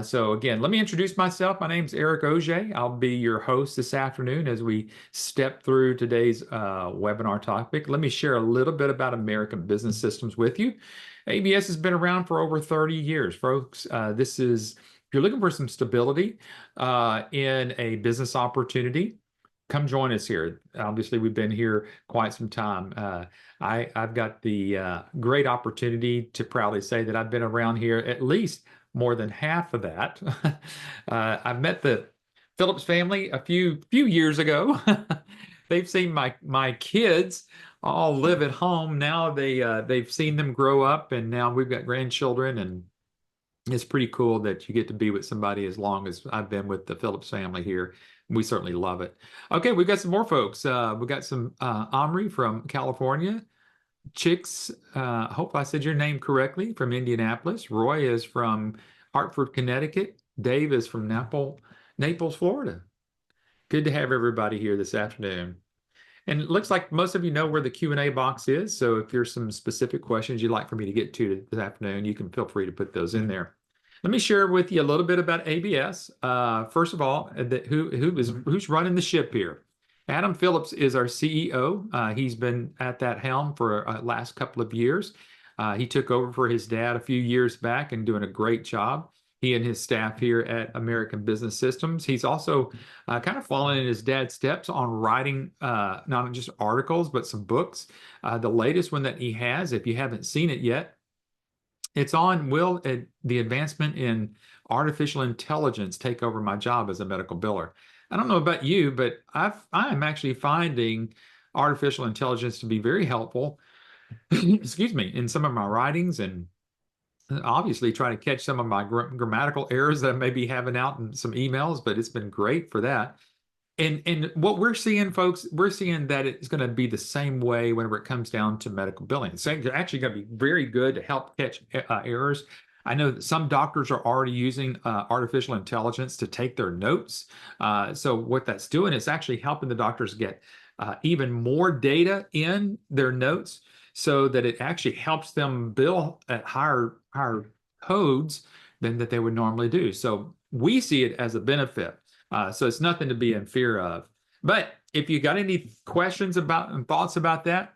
So again, let me introduce myself. My name's Eric Auger. I'll be your host this afternoon as we step through today's webinar topic. Let me share a little bit about American Business Systems with you. ABS has been around for over 30 years, folks. If you're looking for some stability in a business opportunity, come join us here. Obviously, we've been here quite some time. I've got the great opportunity to proudly say that I've been around here at least more than half of that. I met the Phillips family a few years ago. They've seen my kids all live at home now. They've seen them grow up, and now we've got grandchildren, and it's pretty cool that you get to be with somebody as long as I've been with the Phillips family here. We certainly love it. Okay, we've got some more folks. We've got some Omri from California. Chicks, hope I said your name correctly, from Indianapolis. Roy is from Hartford, Connecticut. Dave is from Naples, Florida. Good to have everybody here this afternoon. And it looks like most of you know where the Q&A box is. So if there's some specific questions you'd like for me to get to this afternoon, you can feel free to put those in there. Let me share with you a little bit about ABS. First of all, who's running the ship here? Adam Phillips is our CEO. He's been at that helm for the last couple of years. He took over for his dad a few years back and doing a great job. He and his staff here at American Business Systems. He's also kind of following in his dad's steps on writing not just articles, but some books. The latest one that he has, if you haven't seen it yet, it's on Will the Advancement in Artificial Intelligence Take Over My Job as a Medical Biller. I don't know about you, but I am actually finding artificial intelligence to be very helpful, excuse me, in some of my writings, and obviously try to catch some of my grammatical errors that I may be having out in some emails, but it's been great for that. And what we're seeing, folks, we're seeing that it's going to be the same way whenever it comes down to medical billing. It's actually going to be very good to help catch errors. I know that some doctors are already using artificial intelligence to take their notes. So what that's doing is actually helping the doctors get even more data in their notes so that it actually helps them bill at higher codes than that they would normally do. So we see it as a benefit. So it's nothing to be in fear of. But if you got any questions about and thoughts about that,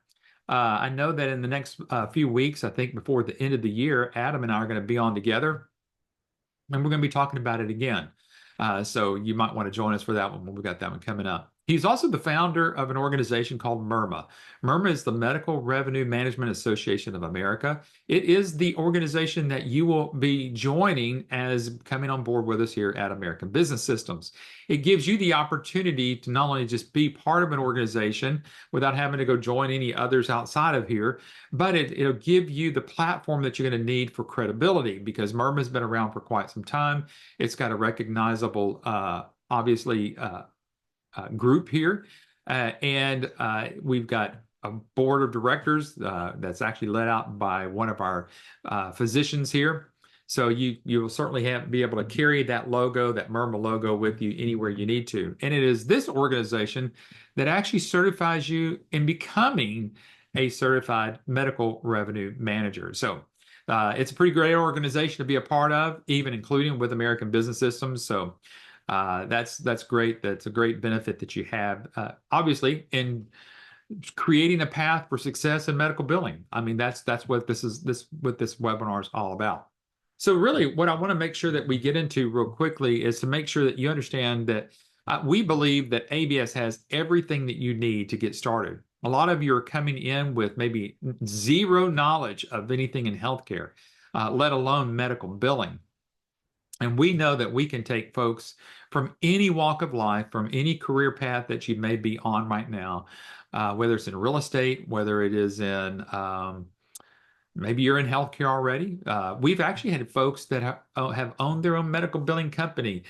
I know that in the next few weeks, I think before the end of the year, Adam and I are going to be on together, and we're going to be talking about it again. So you might want to join us for that one when we got that one coming up. He's also the founder of an organization called MIRMA. MIRMA is the Medical Revenue Management Association of America. It is the organization that you will be joining as coming on board with us here at American Business Systems. It gives you the opportunity to not only just be part of an organization without having to go join any others outside of here, but it'll give you the platform that you're going to need for credibility, because MIRMA has been around for quite some time. It's got a recognizable, obviously, group here, and we've got a board of directors that's actually led out by one of our physicians here. So you will certainly be able to carry that logo, that MIRMA logo, with you anywhere you need to. And it is this organization that actually certifies you in becoming a certified medical revenue manager. So it's a pretty great organization to be a part of, even including with American Business Systems. So that's great. That's a great benefit that you have, obviously, in creating a path for success in medical billing. I mean, that's what this webinar is all about. So really, what I want to make sure that we get into real quickly is to make sure that you understand that we believe that ABS has everything that you need to get started. A lot of you are coming in with maybe zero knowledge of anything in healthcare, let alone medical billing. And we know that we can take folks from any walk of life, from any career path that you may be on right now, whether it's in real estate, whether it is in, maybe you're in healthcare already. We've actually had folks that have owned their own medical billing company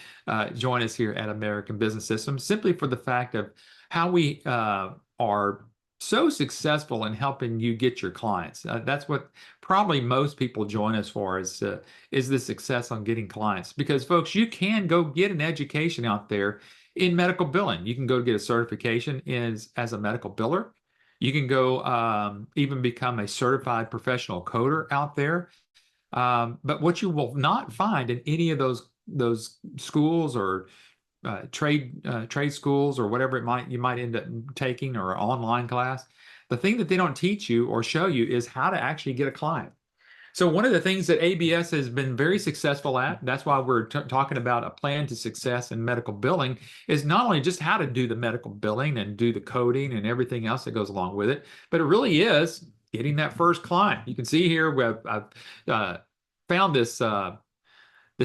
join us here at American Business Systems, simply for the fact of how we are so successful in helping you get your clients. That's what probably most people join us for, is the success on getting clients. Because folks, you can go get an education out there in medical billing. You can go get a certification as a medical biller. You can go even become a certified professional coder out there. But what you will not find in any of those those schools or trade schools or whatever you might end up taking, or online class, the thing that they don't teach you or show you is how to actually get a client. So one of the things that ABS has been very successful at, that's why we're talking about a plan to success in medical billing, is not only just how to do the medical billing and do the coding and everything else that goes along with it, but it really is getting that first client. You can see here I've found this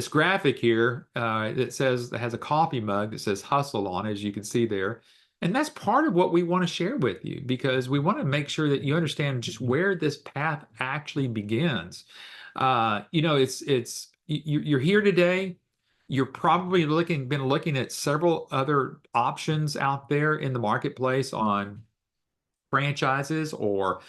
graphic here that has a coffee mug that says hustle on it, as you can see there. And that's part of what we want to share with you, because we want to make sure that you understand just where this path actually begins. You're here today. You're probably been looking at several other options out there in the marketplace on franchises or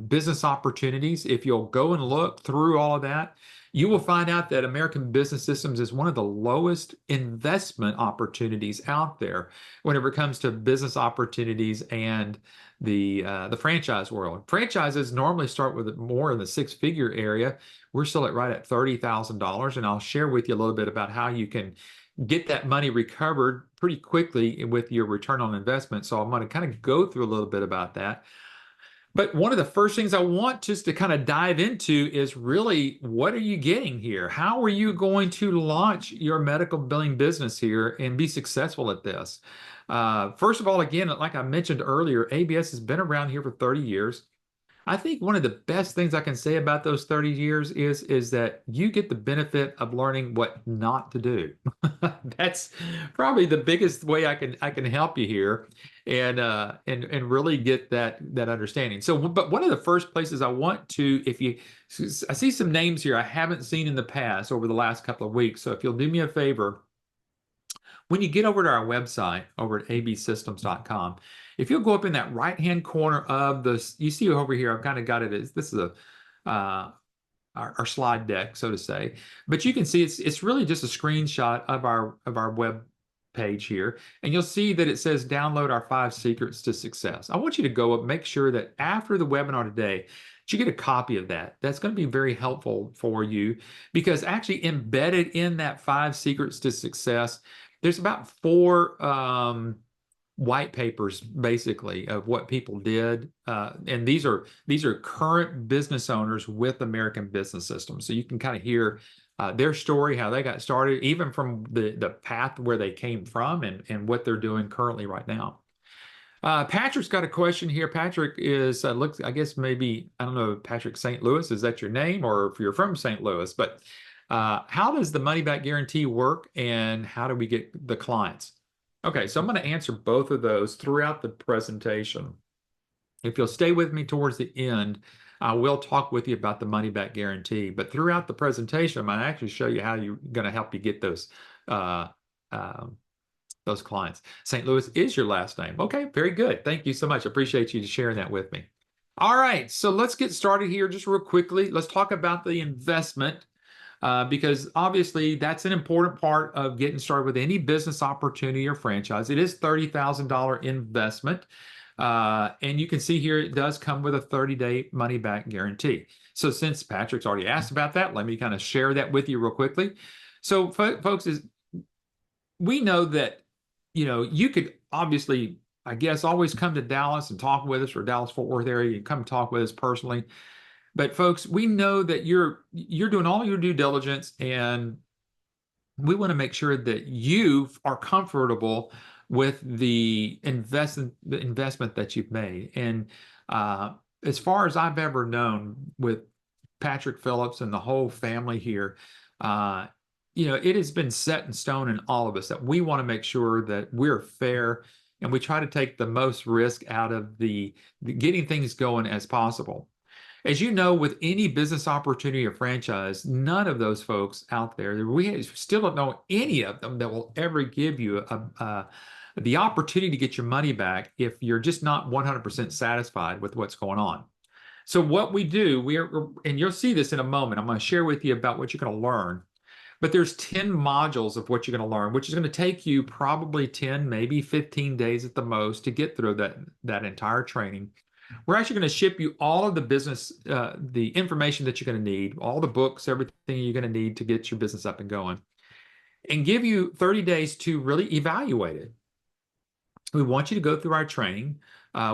business opportunities. If you'll go and look through all of that, you will find out that American Business Systems is one of the lowest investment opportunities out there whenever it comes to business opportunities and the franchise world. Franchises normally start with more in the six-figure area. We're still right at $30,000, and I'll share with you a little bit about how you can get that money recovered pretty quickly with your return on investment. So I'm going to kind of go through a little bit about that. But one of the first things I want just to kind of dive into is really, what are you getting here? How are you going to launch your medical billing business here and be successful at this? First of all, again, like I mentioned earlier, ABS has been around here for 30 years. I think one of the best things I can say about those 30 years is that you get the benefit of learning what not to do. That's probably the biggest way I can help you here and really get that understanding. So, but one of the first places I want to, I see some names here I haven't seen in the past over the last couple of weeks. So if you'll do me a favor, when you get over to our website over at absystems.com, if you'll go up in that right-hand corner of this, you see over here, I've kind of got it as this is our slide deck, so to say. But you can see it's really just a screenshot of our web page here, and you'll see that it says download our 5 secrets to success. I want you to go up, make sure that after the webinar today, that you get a copy of that. That's going to be very helpful for you, because actually embedded in that 5 secrets to success, there's about 4 white papers basically of what people did, and these are current business owners with American Business Systems, so you can kind of hear their story, how they got started, even from the path where they came from and what they're doing currently right now. Patrick's got a question here. Patrick is looks, I guess maybe, I don't know, Patrick St. Louis, is that your name, or if you're from St. Louis? But how does the money back guarantee work, and how do we get the clients? Okay, so I'm going to answer both of those throughout the presentation. If you'll stay with me towards the end, I will talk with you about the money back guarantee. But throughout the presentation, I'm going to actually show you how you're going to help you get those clients. St. Louis is your last name. Okay, very good. Thank you so much. I appreciate you sharing that with me. All right, so let's get started here just real quickly. Let's talk about the investment. Because obviously that's an important part of getting started with any business opportunity or franchise. It is $30,000 investment. And you can see here it does come with a 30-day money back guarantee. So since Patrick's already asked about that, let me kind of share that with you real quickly. So folks, we know that, you could obviously, I guess, always come to Dallas and talk with us, or Dallas-Fort Worth area. You can come talk with us personally. But folks, we know that you're doing all your due diligence, and we want to make sure that you are comfortable with the investment that you've made. And as far as I've ever known with Patrick Phillips and the whole family here, it has been set in stone in all of us that we want to make sure that we're fair, and we try to take the most risk out of the getting things going as possible. As you know, with any business opportunity or franchise, none of those folks out there, we still don't know any of them that will ever give you the opportunity to get your money back if you're just not 100% satisfied with what's going on. So what we do, and you'll see this in a moment, I'm going to share with you about what you're going to learn. But there's 10 modules of what you're going to learn, which is going to take you probably 10, maybe 15 days at the most to get through that entire training. We're actually going to ship you all of the business, the information that you're going to need, all the books, everything you're going to need to get your business up and going. and give you 30 days to really evaluate it. We want you to go through our training.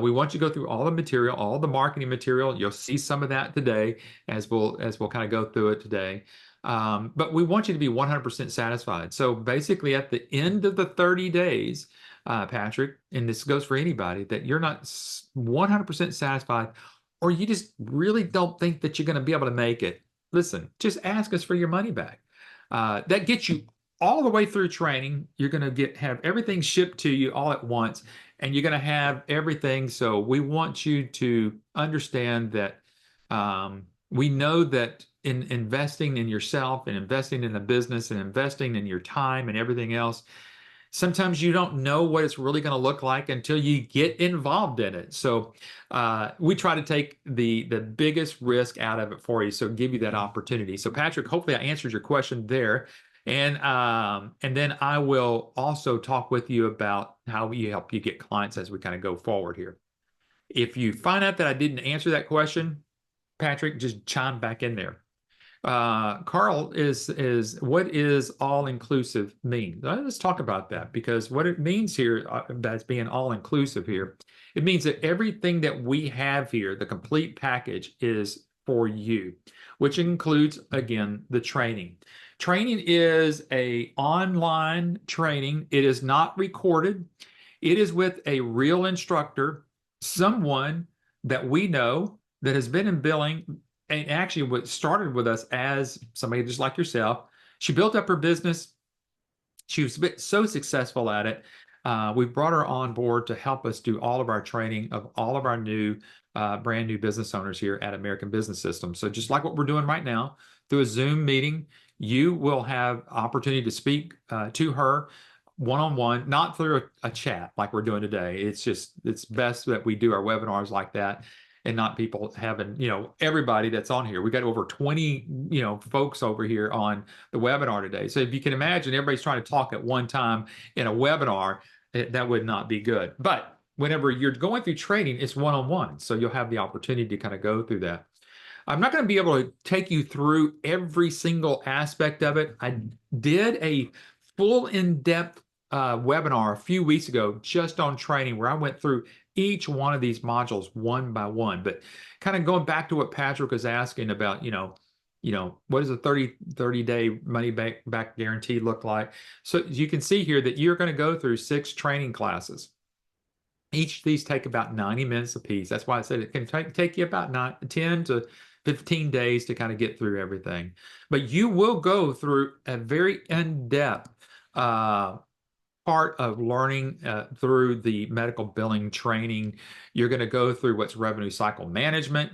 We want you to go through all the material, all the marketing material. You'll see some of that today as we'll kind of go through it today. But we want you to be 100% satisfied. So basically, at the end of the 30 days, Patrick, and this goes for anybody, that you're not 100% satisfied, or you just really don't think that you're going to be able to make it, listen, just ask us for your money back. That gets you all the way through training. You're going to have everything shipped to you all at once, and you're going to have everything. So we want you to understand that we know that in investing in yourself and investing in the business and investing in your time and everything else, sometimes you don't know what it's really going to look like until you get involved in it. So we try to take the biggest risk out of it for you, so give you that opportunity. So Patrick, hopefully I answered your question there. And then I will also talk with you about how we help you get clients as we kind of go forward here. If you find out that I didn't answer that question, Patrick, just chime back in there. Carl, is what is all inclusive mean? Let's talk about that, because what it means here, that's being all inclusive here, it means that everything that we have here, the complete package, is for you, which includes, again, the training. Training is a online training. It is not recorded. It is with a real instructor, someone that we know that has been in billing, and actually what started with us as somebody just like yourself. She built up her business. She was so successful at it. We brought her on board to help us do all of our training of all of our brand new business owners here at American Business Systems. So just like what we're doing right now, through a Zoom meeting, you will have opportunity to speak to her one-on-one, not through a chat like we're doing today. It's best that we do our webinars like that, and not people having, everybody that's on here. We got over 20, folks over here on the webinar today. So if you can imagine, everybody's trying to talk at one time in a webinar, that would not be good. But whenever you're going through training, it's one-on-one. So you'll have the opportunity to kind of go through that. I'm not going to be able to take you through every single aspect of it. I did a full in-depth webinar a few weeks ago just on training, where I went through each one of these modules one by one. But kind of going back to what Patrick was asking about, what does a 30-day money back guarantee look like? So you can see here that you're going to go through 6 training classes. Each of these take about 90 minutes a piece. That's why I said it can take you about 10 to 15 days to kind of get through everything. But you will go through a very in-depth part of learning through the medical billing training. You're going to go through what's revenue cycle management.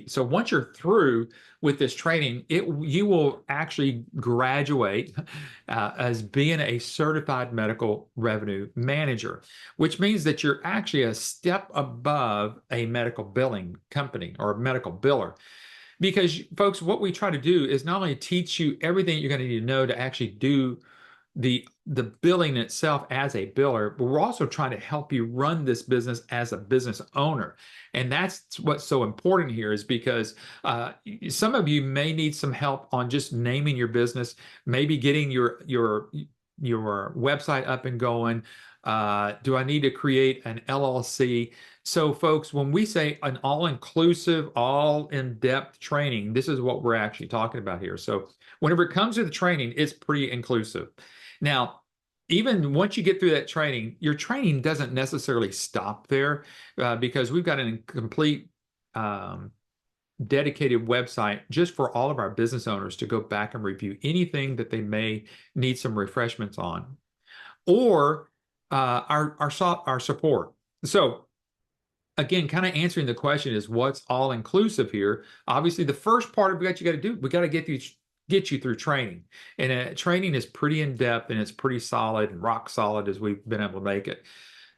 So once you're through with this training, you will actually graduate as being a certified medical revenue manager, which means that you're actually a step above a medical billing company or a medical biller. Because folks, what we try to do is not only teach you everything you're going to need to know to actually do the billing itself as a biller, but we're also trying to help you run this business as a business owner. And that's what's so important here, is because some of you may need some help on just naming your business, maybe getting your website up and going. Do I need to create an LLC? So folks, when we say an all-inclusive, all in-depth training, this is what we're actually talking about here. So whenever it comes to the training, it's pretty inclusive. Now, even once you get through that training, your training doesn't necessarily stop there, because we've got a complete dedicated website just for all of our business owners to go back and review anything that they may need some refreshments on, or our support. So again, kind of answering the question is what's all inclusive here. Obviously, the first part of what you got to do, we got to get you through training. And training is pretty in-depth, and it's pretty solid and rock solid as we've been able to make it.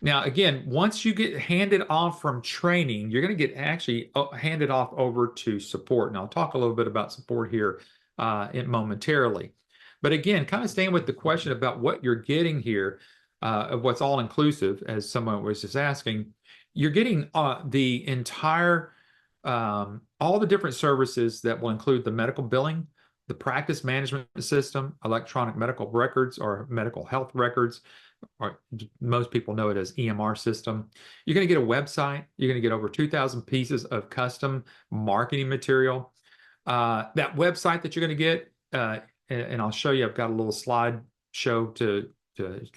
Now, again, once you get handed off from training, you're going to get actually handed off over to support. And I'll talk a little bit about support here momentarily. But again, kind of staying with the question about what you're getting here, of what's all inclusive, as someone was just asking, you're getting the entire, all the different services that will include the medical billing, the practice management system, electronic medical records or medical health records, or most people know it as EMR system. You're going to get a website. You're going to get over 2,000 pieces of custom marketing material. That website that you're going to get, and I'll show you, I've got a little slide show to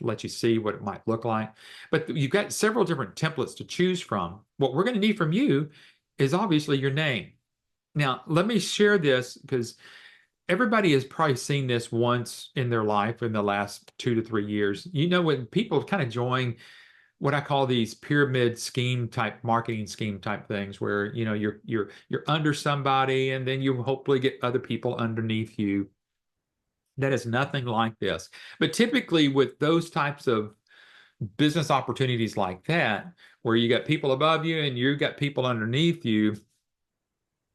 let you see what it might look like. But you've got several different templates to choose from. What we're going to need from you is obviously your name. Now, let me share this because everybody has probably seen this once in their life in the last 2 to 3 years. You know, when people kind of join what I call these pyramid scheme type marketing scheme type things where, you know, you're under somebody and then you hopefully get other people underneath you. That is nothing like this. But typically with those types of business opportunities like that, where you got people above you and you got people underneath you,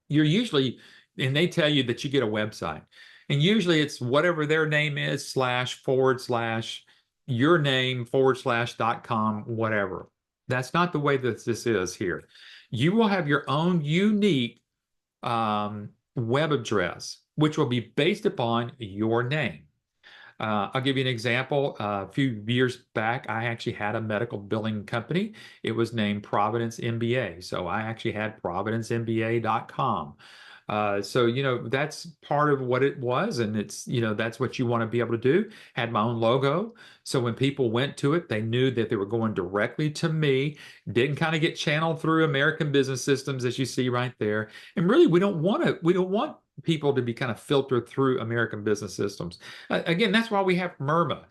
you're usually, and they tell you that you get a website. And usually it's whatever their name is, slash forward slash your name forward slash.com, whatever. That's not the way that this is here. You will have your own unique web address, which will be based upon your name. I'll give you an example. A few years back, I actually had a medical billing company. It was named Providence MBA. So I actually had providencemba.com. So, you know, that's part of what it was. And it's, you know, that's what you want to be able to do. Had my own logo. So when people went to it, they knew that they were going directly to me, didn't kind of get channeled through American Business Systems, as you see right there. And really, we don't want people to be kind of filtered through American Business Systems. Again, that's why we have MIRMA.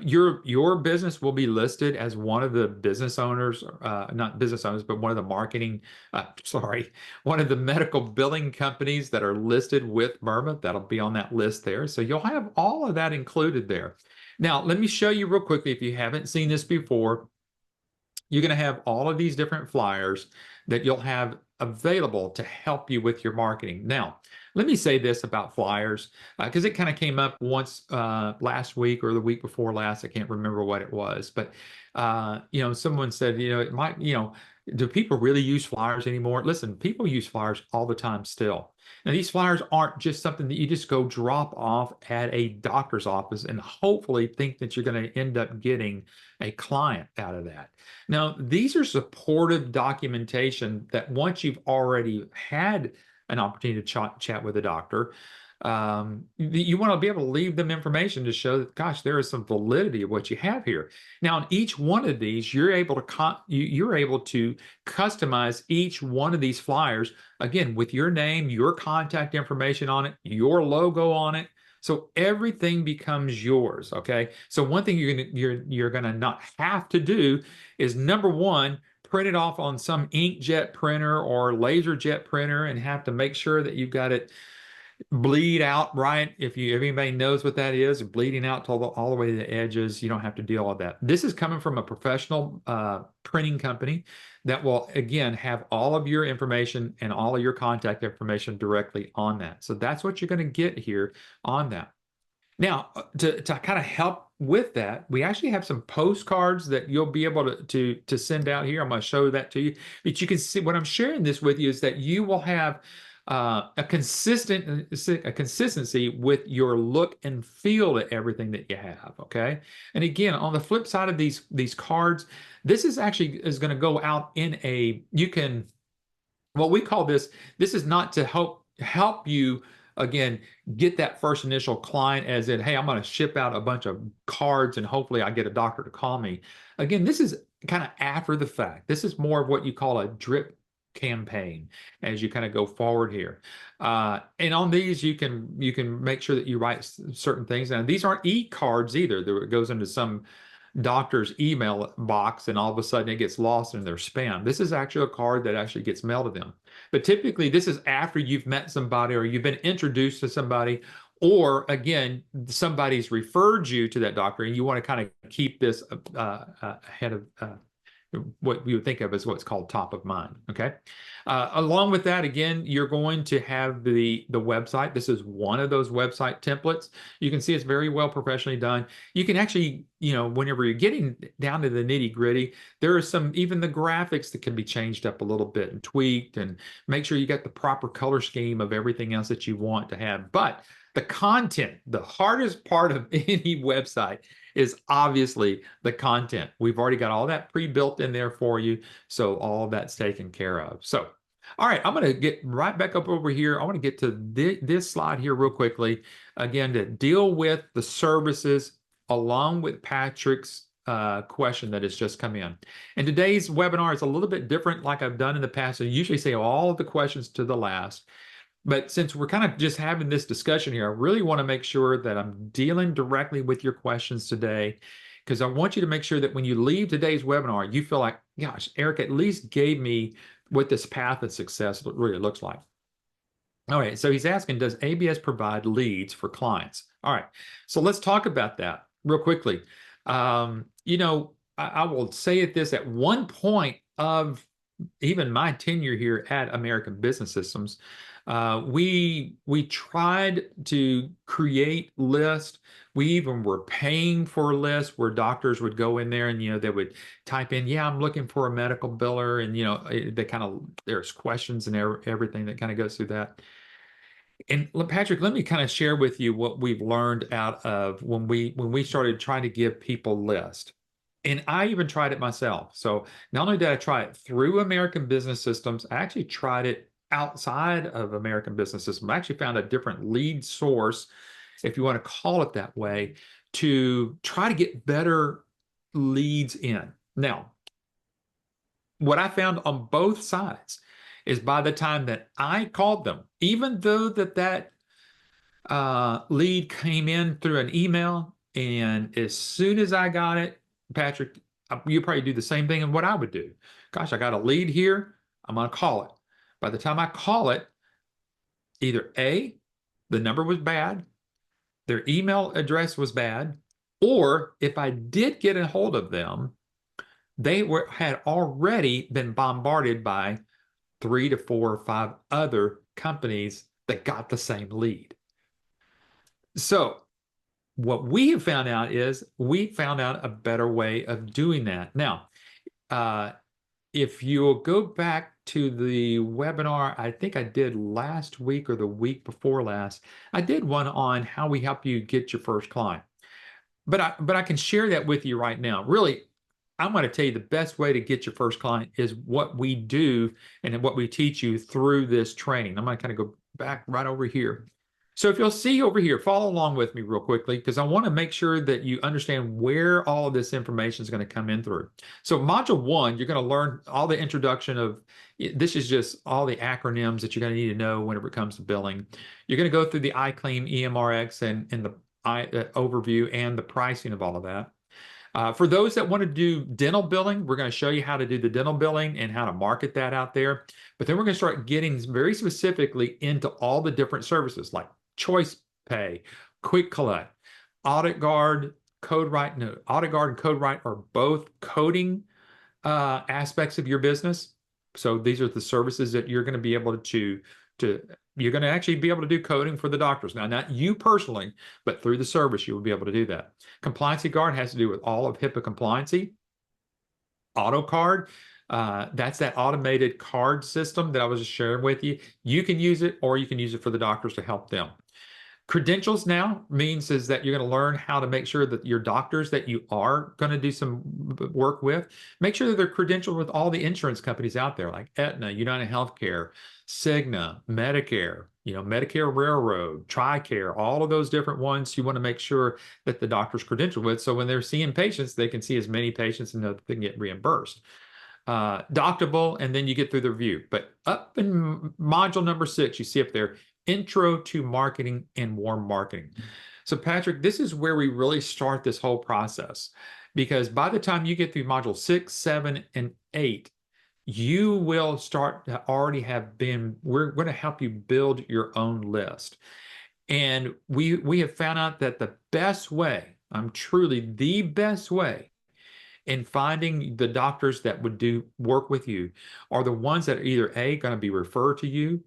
Your business will be listed as one of the business owners, not business owners, but one of the one of the medical billing companies that are listed with MIRMA. That'll be on that list there. So you'll have all of that included there. Now, let me show you real quickly, if you haven't seen this before, you're going to have all of these different flyers that you'll have available to help you with your marketing. Now, let me say this about flyers, because it kind of came up once last week or the week before last. I can't remember what it was, but you know, someone said, you know, it might, you know, do people really use flyers anymore? Listen, people use flyers all the time still. Now, these flyers aren't just something that you just go drop off at a doctor's office and hopefully think that you're going to end up getting a client out of that. Now, these are supportive documentation that once you've already had an opportunity to chat with a doctor, you want to be able to leave them information to show that, gosh, there is some validity of what you have here. Now, on each one of these, you're able to customize each one of these flyers, again, with your name, your contact information on it, your logo on it. So everything becomes yours. Okay. So one thing you're gonna not have to do is, number one, print it off on some inkjet printer or laserjet printer and have to make sure that you've got it bleed out right. If anybody knows what that is, bleeding out all the way to the edges, you don't have to deal with that. This is coming from a professional printing company that will, again, have all of your information and all of your contact information directly on that. So that's what you're going to get here on that. Now, to kind of help with that, we actually have some postcards that you'll be able to send out here. I'm going to show that to you. But you can see what I'm sharing this with you is that you will have a consistency with your look and feel to everything that you have. Okay. And again, on the flip side of these cards, this is going to go out in what we call this is not to help you, again, get that first initial client, as in, hey, I'm going to ship out a bunch of cards and hopefully I get a doctor to call me. Again, this is kind of after the fact. This is more of what you call a drip campaign as you kind of go forward here. And on these, you can make sure that you write certain things. And these aren't e-cards either. It goes into some doctor's email box and all of a sudden it gets lost in their spam. This is actually a card that actually gets mailed to them. But typically this is after you've met somebody or you've been introduced to somebody, or again, somebody's referred you to that doctor and you want to kind of keep this ahead of what we would think of as what's called top of mind. Okay. Along with that, again, you're going to have the website. This is one of those website templates. You can see it's very well professionally done. You can actually, you know, whenever you're getting down to the nitty gritty, there are even the graphics that can be changed up a little bit and tweaked, and make sure you got the proper color scheme of everything else that you want to have. But The content, the hardest part of any website is obviously the content. We've already got all that pre-built in there for you, so all that's taken care of. So, all right, I'm going to get right back up over here. I want to get to this slide here real quickly, again, to deal with the services along with Patrick's question that has just come in. And today's webinar is a little bit different like I've done in the past. I usually say all of the questions to the last. But since we're kind of just having this discussion here, I really want to make sure that I'm dealing directly with your questions today, because I want you to make sure that when you leave today's webinar, you feel like, gosh, Eric at least gave me what this path of success really looks like. All right, so he's asking, does ABS provide leads for clients? All right, so let's talk about that real quickly. You know, I will say it this, at one point of even my tenure here at American Business Systems, we tried to create lists. We even were paying for lists where doctors would go in there and, you know, they would type in, yeah, I'm looking for a medical biller. And, you know, they kind of, there's questions and everything that kind of goes through that. And Patrick, let me kind of share with you what we've learned out of when we started trying to give people lists. And I even tried it myself. So not only did I try it through American Business Systems, I actually tried it outside of American Business Systems. I actually found a different lead source, if you want to call it that way, to try to get better leads in. Now, what I found on both sides is by the time that I called them, even though that lead came in through an email, and as soon as I got it, Patrick, you probably do the same thing and what I would do. Gosh, I got a lead here. I'm going to call it. By the time I call it, either A, the number was bad, their email address was bad, or if I did get a hold of them, they had already been bombarded by 3 to 4 or 5 other companies that got the same lead. So what we have found out is we found out a better way of doing that. Now, if you'll go back to the webinar, I think I did last week or the week before last, I did one on how we help you get your first client. But I can share that with you right now. Really, I'm going to tell you the best way to get your first client is what we do and what we teach you through this training. I'm going to kind of go back right over here. So if you'll see over here, follow along with me real quickly, because I want to make sure that you understand where all of this information is going to come in through. So module 1, you're going to learn all the introduction of, this is just all the acronyms that you're going to need to know whenever it comes to billing. You're going to go through the iClaim EMRX and the overview and the pricing of all of that. For those that want to do dental billing, we're going to show you how to do the dental billing and how to market that out there. But then we're going to start getting very specifically into all the different services like Choice Pay, Quick Collect, Audit Guard, Code Write. No, Audit Guard and Code Write are both coding aspects of your business. So these are the services that you're going to be able to you're going to actually be able to do coding for the doctors. Now, not you personally, but through the service, you will be able to do that. Compliancy Guard has to do with all of HIPAA compliancy. AutoCard, that's that automated card system that I was just sharing with you. You can use it, or you can use it for the doctors to help them. Credentials now means is that you're going to learn how to make sure that your doctors that you are going to do some work with, make sure that they're credentialed with all the insurance companies out there like Aetna, United Healthcare, Cigna, Medicare, you know, Medicare Railroad, TRICARE, all of those different ones you want to make sure that the doctor's credentialed with. So when they're seeing patients, they can see as many patients and know that they can get reimbursed. Doctable, and then you get through the review. But up in module number 6, you see up there, Intro to Marketing and Warm Marketing. So Patrick, this is where we really start this whole process, because by the time you get through module 6, 7, and 8, you will start to already have been, we're going to help you build your own list. And we have found out that the best way, truly the best way in finding the doctors that would do work with you are the ones that are either A, going to be referred to you,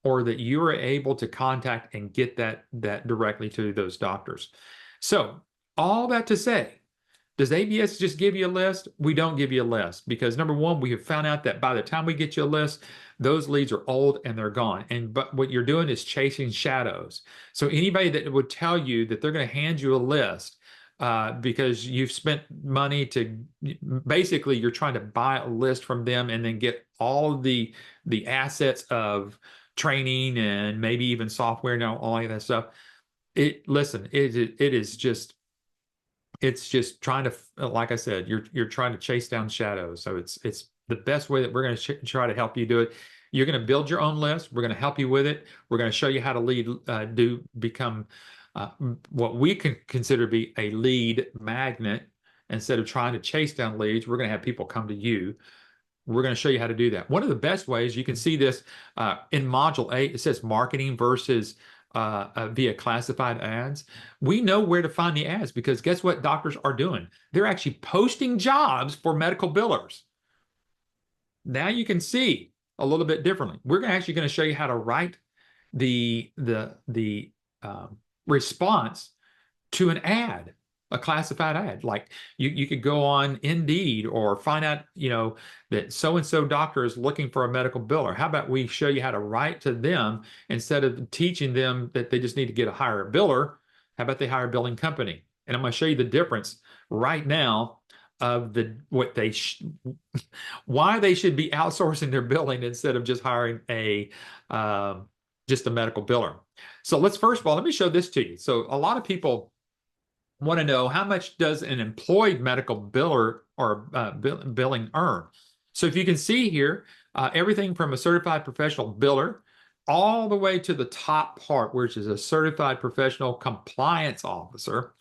or that you are able to contact and get that directly to those doctors. So all that to say, Does ABS just give you a list? We don't give you a list because number one, we have found out that by the time we get you a list, those leads are old and they're gone. But what you're doing is chasing shadows. So anybody that would tell you that they're going to hand you a list because you've spent money to basically you're trying to buy a list from them and then get all of the assets of training and maybe even software and all of that stuff. Listen, it is just it's just trying to, like I said, you're trying to chase down shadows. So it's the best way that we're going to try to help you do it. You're going to build your own list. We're going to help you with it. We're going to show you how to become what we can consider to be a lead magnet. Instead of trying to chase down leads, we're going to have people come to you. We're going to show you how to do that. One of the best ways, you can see this in Module 8, it says marketing versus via classified ads. We know where to find the ads because guess what doctors are doing? They're actually posting jobs for medical billers. Now you can see a little bit differently. We're actually going to show you how to write the response to an ad, a classified ad. Like you could go on Indeed or find out, that so-and-so doctor is looking for a medical biller. How about we show you how to write to them instead of teaching them that they just need to get a hire biller? How about they hire a billing company? And I'm going to show you the difference right now of why they should be outsourcing their billing instead of just hiring just a medical biller. So first of all, let me show this to you. So a lot of people want to know how much does an employed medical biller or billing earn. So if you can see here, everything from a certified professional biller all the way to the top part, which is a certified professional compliance officer,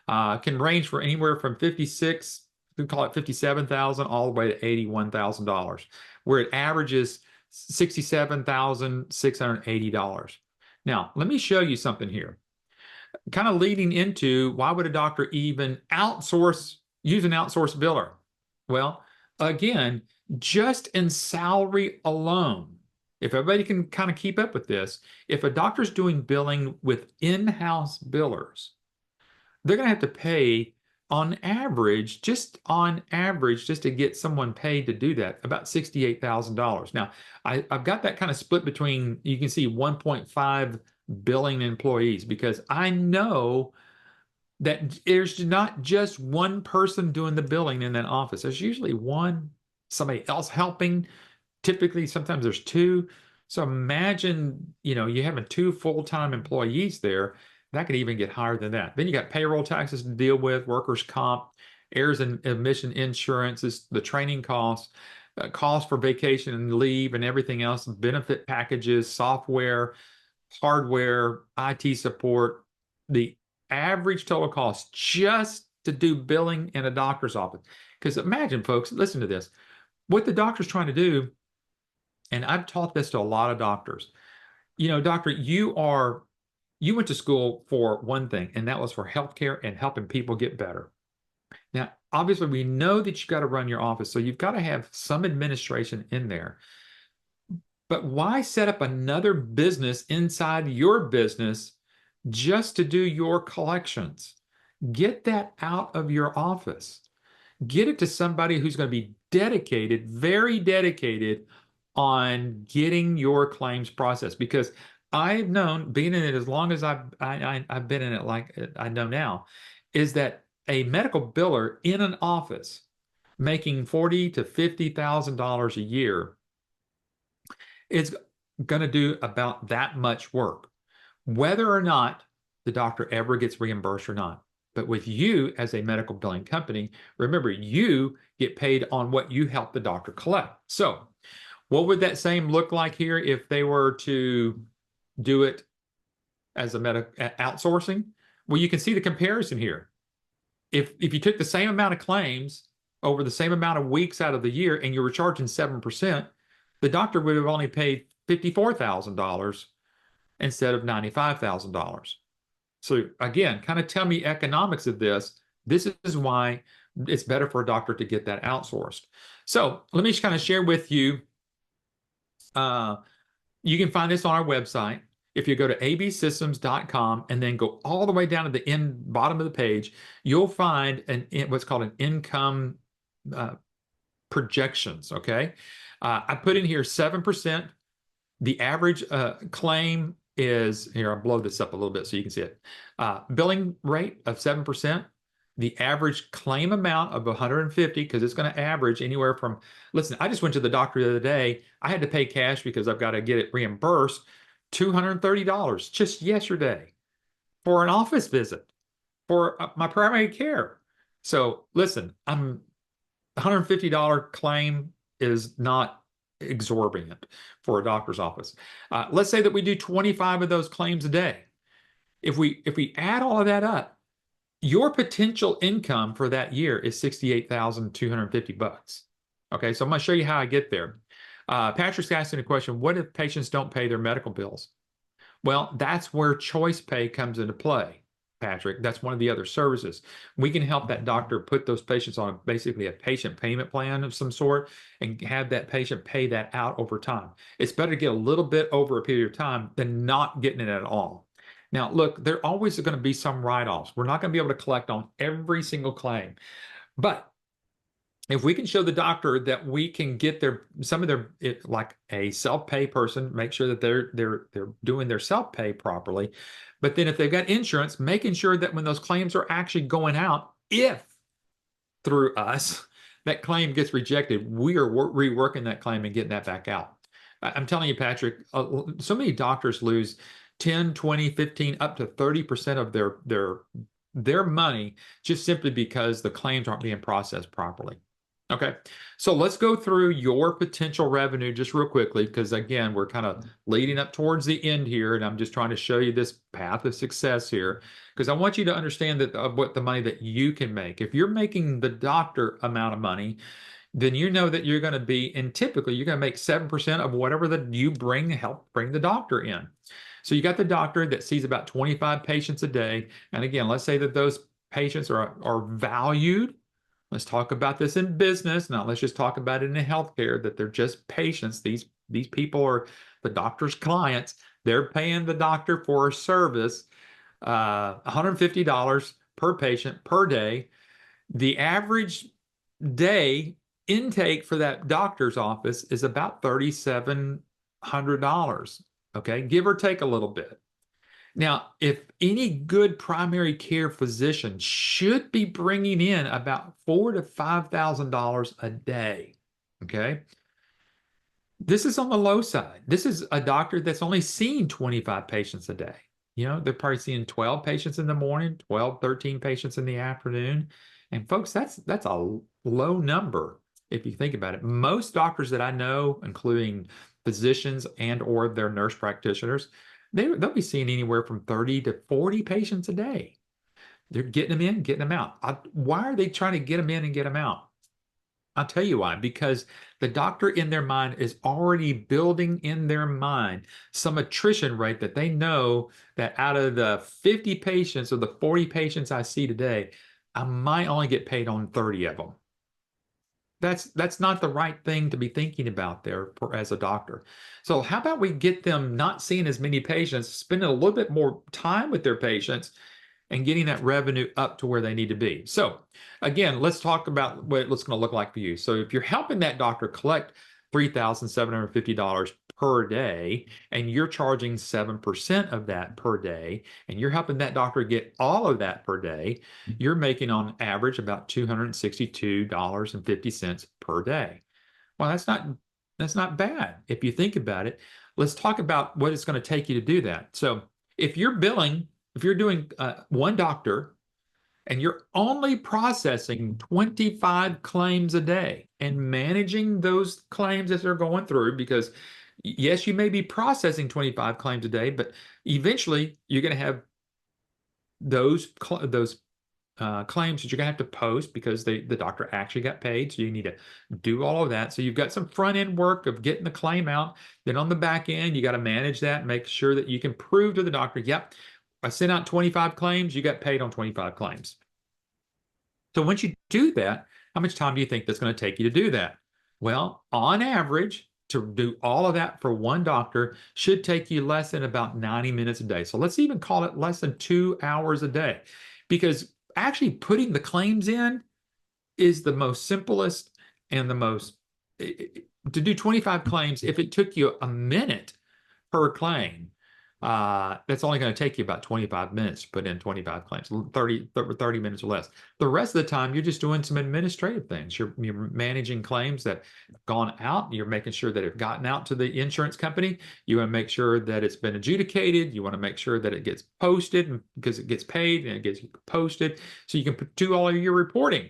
can range for anywhere from 56, we call it 57,000, all the way to $81,000, where it averages $67,680. Now, let me show you something here. Kind of leading into why would a doctor even use an outsourced biller? Well, again, just in salary alone, if everybody can kind of keep up with this, if a doctor's doing billing with in-house billers, they're going to have to pay on average, just to get someone paid to do that, about $68,000. Now, I've got that kind of split between, you can see 1.5 billing employees, because I know that there's not just one person doing the billing in that office. There's usually somebody else helping. Typically, sometimes there's two. So imagine, you having two full-time employees there. That could even get higher than that. Then you got payroll taxes to deal with, workers' comp, errors and omission insurances, the training costs, costs for vacation and leave and everything else, benefit packages, software, hardware, IT support. The average total cost just to do billing in a doctor's office. Because imagine, folks, listen to this. What the doctor's trying to do, and I've taught this to a lot of doctors. Doctor, you went to school for one thing, and that was for healthcare and helping people get better. Now, obviously, we know that you've got to run your office, so you've got to have some administration in there. But why set up another business inside your business just to do your collections? Get that out of your office. Get it to somebody who's going to be dedicated, very dedicated on getting your claims processed, because I've known, being in it as long as I've been in it, like I know now, is that a medical biller in an office making $40,000 to $50,000 a year is going to do about that much work, whether or not the doctor ever gets reimbursed or not. But with you as a medical billing company, remember, you get paid on what you help the doctor collect. So what would that same look like here if they were to do it as a outsourcing? Well, you can see the comparison here. If you took the same amount of claims over the same amount of weeks out of the year and you were charging 7%, the doctor would have only paid $54,000 instead of $95,000. So again, kind of tell me economics of this. This is why it's better for a doctor to get that outsourced. So let me just kind of share with you. You can find this on our website. if you go to absystems.com and then go all the way down to the bottom of the page, you'll find what's called an income projections. Okay. I put in here 7%. The average claim is here. I'll blow this up a little bit so you can see it. Billing rate of 7%. The average claim amount of 150, because it's going to average anywhere from, listen, I just went to the doctor the other day. I had to pay cash because I've got to get it reimbursed, $230 just yesterday for an office visit for my primary care. So listen, $150 claim is not exorbitant for a doctor's office. Let's say that we do 25 of those claims a day. If we add all of that up, your potential income for that year is $68,250. Okay, so I'm going to show you how I get there. Patrick's asking a question: what if patients don't pay their medical bills? Well, that's where choice pay comes into play, Patrick. That's one of the other services. We can help that doctor put those patients on basically a patient payment plan of some sort and have that patient pay that out over time. It's better to get a little bit over a period of time than not getting it at all. Now, look, there always are going to be some write-offs. We're not going to be able to collect on every single claim. But if we can show the doctor that we can get like a self-pay person, make sure that they're doing their self-pay properly. But then if they've got insurance, making sure that when those claims are actually going out, if through us that claim gets rejected, we are reworking that claim and getting that back out. I'm telling you, Patrick, so many doctors lose 10, 20, 15, up to 30% of their money just simply because the claims aren't being processed properly. Okay, so let's go through your potential revenue just real quickly, because again, we're kind of leading up towards the end here, and I'm just trying to show you this path of success here, because I want you to understand that what the money that you can make. If you're making the doctor amount of money, then you know that you're going to be, and typically you're going to make 7% of whatever that you help bring the doctor in. So you got the doctor that sees about 25 patients a day. And again, let's say that those patients are valued. Let's talk about this in business. Now let's just talk about it in healthcare, that they're just patients. These people are the doctor's clients. They're paying the doctor for a service, $150 per patient per day. The average day intake for that doctor's office is about $3,700. Okay, give or take a little bit. Now, if any good primary care physician should be bringing in about $4,000 to $5,000 a day. Okay, this is on the low side. This is a doctor that's only seeing 25 patients a day. You know, they're probably seeing 12 patients in the morning, 12, 13 patients in the afternoon. And folks, that's a low number if you think about it. Most doctors that I know, including physicians and or their nurse practitioners, they'll be seeing anywhere from 30 to 40 patients a day. They're getting them in, getting them out. Why are they trying to get them in and get them out? I'll tell you why. Because the doctor in their mind is already building in their mind some attrition rate that they know that out of the 50 patients or the 40 patients I see today, I might only get paid on 30 of them. That's not the right thing to be thinking about there as a doctor. So how about we get them not seeing as many patients, spending a little bit more time with their patients and getting that revenue up to where they need to be. So again, let's talk about what it's going to look like for you. So if you're helping that doctor collect $3,750 per day, and you're charging 7% of that per day, and you're helping that doctor get all of that per day, you're making on average about $262.50 per day. Well, that's not bad if you think about it. Let's talk about what it's going to take you to do that. So if you're doing one doctor and you're only processing 25 claims a day and managing those claims as they're going through, because yes, you may be processing 25 claims a day, but eventually you're going to have those claims that you're going to have to post because the doctor actually got paid. So you need to do all of that. So you've got some front end work of getting the claim out. Then on the back end, you got to manage that, make sure that you can prove to the doctor, yep, I sent out 25 claims, you got paid on 25 claims. So once you do that, how much time do you think that's going to take you to do that? Well, on average, to do all of that for one doctor should take you less than about 90 minutes a day. So let's even call it less than 2 hours a day, because actually putting the claims in is the most simplest and the most, to do 25 claims, if it took you a minute per claim, that's only going to take you about 25 minutes to put in 25 claims, 30 minutes or less. The rest of the time, you're just doing some administrative things. You're managing claims that have gone out. You're making sure that it's gotten out to the insurance company. You want to make sure that it's been adjudicated. You want to make sure that it gets posted, because it gets paid and it gets posted, so you can do all of your reporting.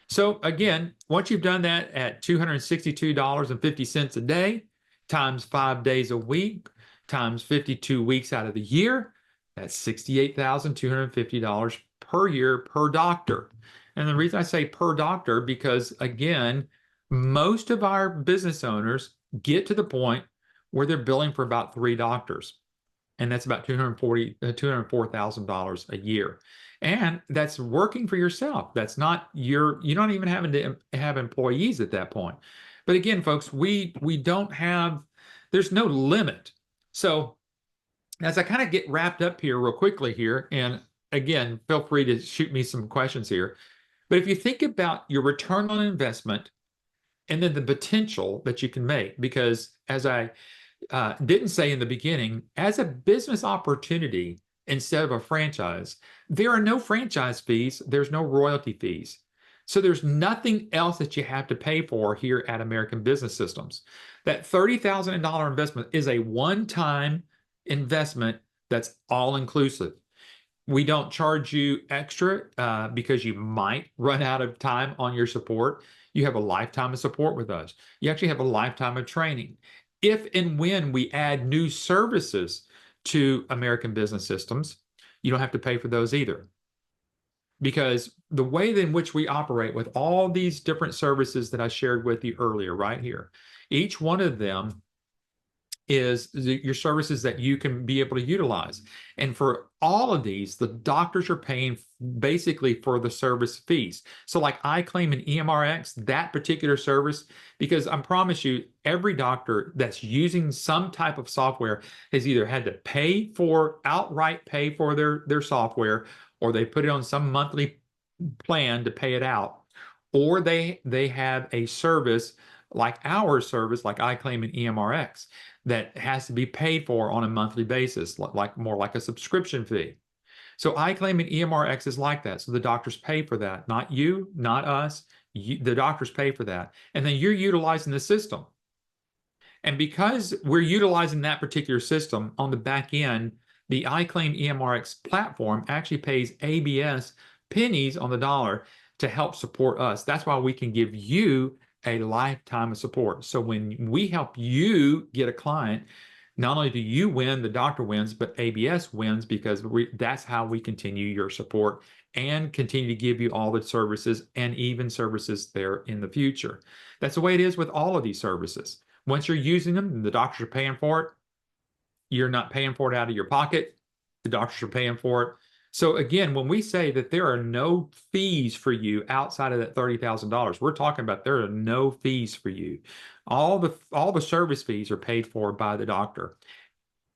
So again, once you've done that at $262.50 a day, times 5 days a week, times 52 weeks out of the year, that's $68,250 per year per doctor. And the reason I say per doctor, because again, most of our business owners get to the point where they're billing for about 3 doctors. And that's about $204,000 a year. And that's working for yourself. That's not you're not even having to have employees at that point. But again, folks, we don't have, there's no limit. So as I kind of get wrapped up here real quickly here, and again, feel free to shoot me some questions here. But if you think about your return on investment and then the potential that you can make, because as I didn't say in the beginning, as a business opportunity instead of a franchise, there are no franchise fees, there's no royalty fees. So there's nothing else that you have to pay for here at American Business Systems. That $30,000 investment is a one-time investment that's all-inclusive. We don't charge you extra because you might run out of time on your support. You have a lifetime of support with us. You actually have a lifetime of training. If and when we add new services to American Business Systems, you don't have to pay for those either. Because the way in which we operate with all these different services that I shared with you earlier, right here, each one of them is your services that you can be able to utilize. And for all of these, the doctors are paying basically for the service fees. So like iClaim and EMRX, that particular service, because I promise you, every doctor that's using some type of software has either had to outright pay for their software, or they put it on some monthly plan to pay it out, or they have a service like our service, like iClaim and EMRX, that has to be paid for on a monthly basis, like more like a subscription fee. So iClaim and EMRX is like that. So the doctors pay for that, not you, not us. The doctors pay for that. And then you're utilizing the system. And because we're utilizing that particular system on the back end, the iClaim EMRX platform actually pays ABS pennies on the dollar to help support us. That's why we can give you a lifetime of support. So when we help you get a client, not only do you win, the doctor wins, but ABS wins, because that's how we continue your support and continue to give you all the services and even services there in the future. That's the way it is with all of these services. Once you're using them and the doctors are paying for it, you're not paying for it out of your pocket. The doctors are paying for it. So again, when we say that there are no fees for you outside of that $30,000, we're talking about there are no fees for you. All the service fees are paid for by the doctor.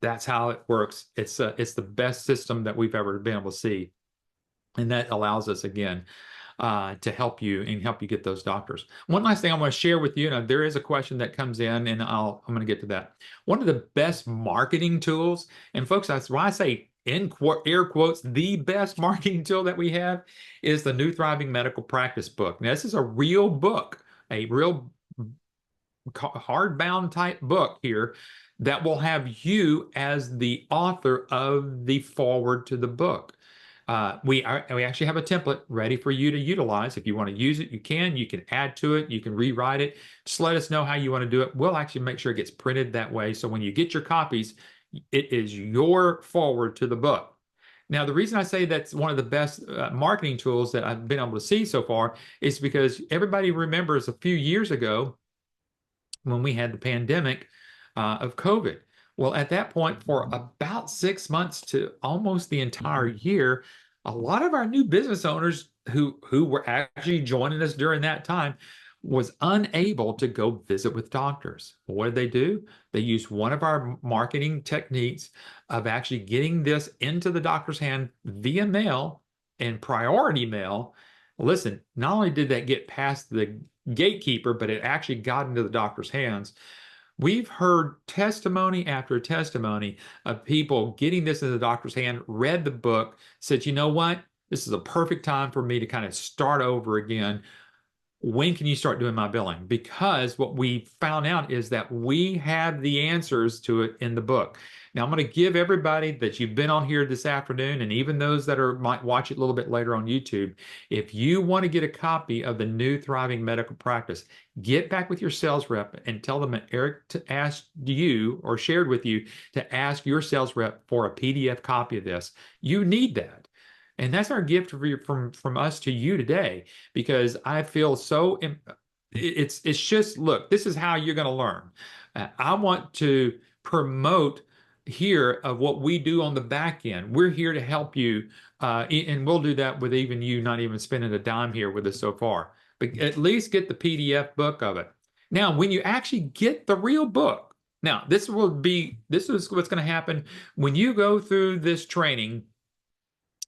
That's how it works. It's the best system that we've ever been able to see, and that allows us again to help you and help you get those doctors. One last thing I want to share with you, and there is a question that comes in, and I'm going to get to that. One of the best marketing tools, and folks, that's why I say in air quotes, the best marketing tool that we have is the New Thriving Medical Practice book. Now, this is a real book, a real hardbound type book here that will have you as the author of the foreword to the book. We actually have a template ready for you to utilize. If you want to use it, you can add to it, you can rewrite it. Just let us know how you want to do it. We'll actually make sure it gets printed that way. So when you get your copies, it is your forward to the book. Now, the reason I say that's one of the best marketing tools that I've been able to see so far is because everybody remembers a few years ago when we had the pandemic of COVID. Well, at that point, for about 6 months to almost the entire year, a lot of our new business owners who were actually joining us during that time was unable to go visit with doctors. What did they do? They used one of our marketing techniques of actually getting this into the doctor's hand via mail and priority mail. Listen, not only did that get past the gatekeeper, but it actually got into the doctor's hands. We've heard testimony after testimony of people getting this in the doctor's hand, read the book, said, you know what? This is a perfect time for me to kind of start over again. When can you start doing my billing? Because what we found out is that we have the answers to it in the book. Now, I'm going to give everybody that you've been on here this afternoon, and even those that might watch it a little bit later on YouTube, if you want to get a copy of the new Thriving Medical Practice, get back with your sales rep and tell them that Eric asked you or shared with you to ask your sales rep for a PDF copy of this. You need that. And that's our gift from us to you today, because I feel so, it's just, look, this is how you're going to learn. I want to promote here of what we do on the back end. We're here to help you, and we'll do that with even you not even spending a dime here with us so far. But at least get the PDF book of it. Now, when you actually get the real book, now this is what's going to happen when you go through this training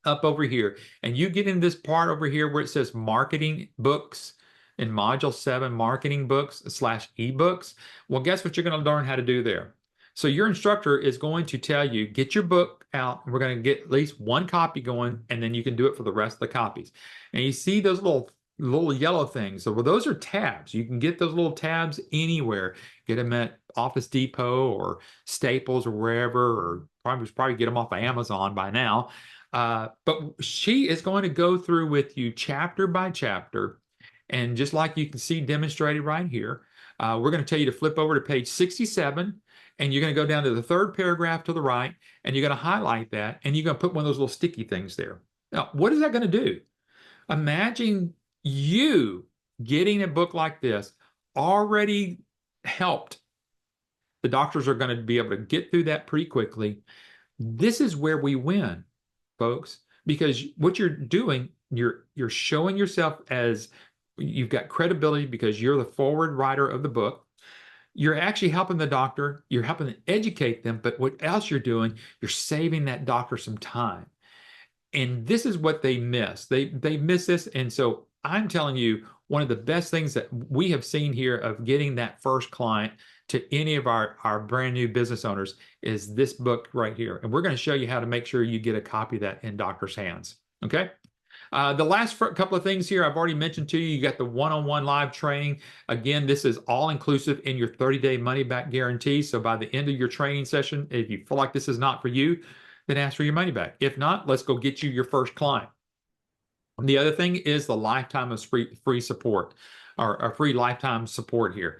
up over here, and you get in this part over here where it says marketing books in module 7, marketing books / ebooks. Well, guess what you're going to learn how to do there. So your instructor is going to tell you, get your book out, and we're going to get at least one copy going, and then you can do it for the rest of the copies. And you see those little yellow things. So, well, those are tabs. You can get those little tabs anywhere. Get them at Office Depot or Staples or wherever, or probably get them off of Amazon by now. But she is going to go through with you chapter by chapter. And just like you can see demonstrated right here, we're going to tell you to flip over to page 67, and you're going to go down to the third paragraph to the right, and you're going to highlight that, and you're going to put one of those little sticky things there. Now, what is that going to do? Imagine you getting a book like this already helped. The doctors are going to be able to get through that pretty quickly. This is where we win, folks, because what you're doing, you're showing yourself as you've got credibility because you're the forward writer of the book. You're actually helping the doctor, you're helping to educate them, but what else you're doing, you're saving that doctor some time. And this is what they miss. They miss this. And so I'm telling you, one of the best things that we have seen here of getting that first client to any of our brand new business owners is this book right here. And we're going to show you how to make sure you get a copy of that in doctor's hands. Okay. The last couple of things here I've already mentioned to you. You got the one-on-one live training. Again, this is all inclusive in your 30-day money-back guarantee. So by the end of your training session, if you feel like this is not for you, then ask for your money back. If not, let's go get you your first client. The other thing is the lifetime of free support, or a free lifetime support here.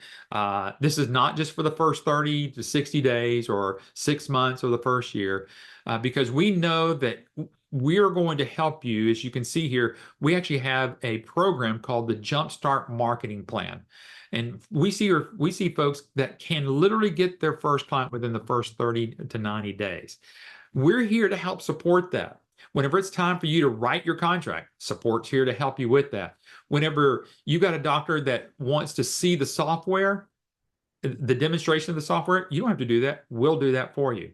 This is not just for the first 30 to 60 days or 6 months or the first year, because we know that we're going to help you. As you can see here, we actually have a program called the Jumpstart Marketing Plan. And we see folks that can literally get their first client within the first 30 to 90 days. We're here to help support that. Whenever it's time for you to write your contract, support's here to help you with that. Whenever you got a doctor that wants to see the software, the demonstration of the software, you don't have to do that. We'll do that for you.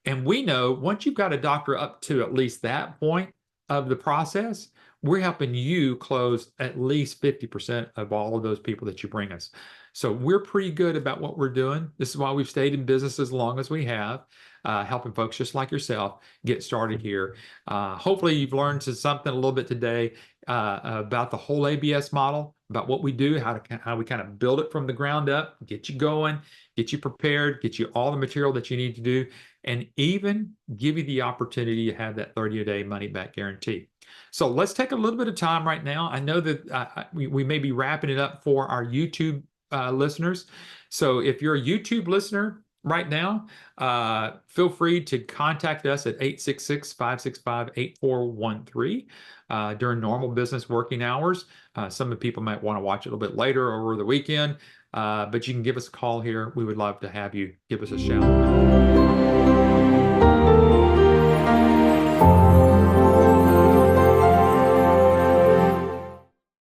And we know once you've got a doctor up to at least that point of the process, we're helping you close at least 50% of all of those people that you bring us. So we're pretty good about what we're doing. This is why we've stayed in business as long as we have, helping folks just like yourself get started here. Hopefully you've learned something a little bit today about the whole ABS model, about what we do, how we kind of build it from the ground up, get you going, get you prepared, get you all the material that you need to do, and even give you the opportunity to have that 30-day money-back guarantee. So let's take a little bit of time right now. I know that we may be wrapping it up for our YouTube listeners. So if you're a YouTube listener right now, feel free to contact us at 866-565-8413 during normal business working hours. Some of the people might want to watch it a little bit later or over the weekend, but you can give us a call here. We would love to have you give us a shout.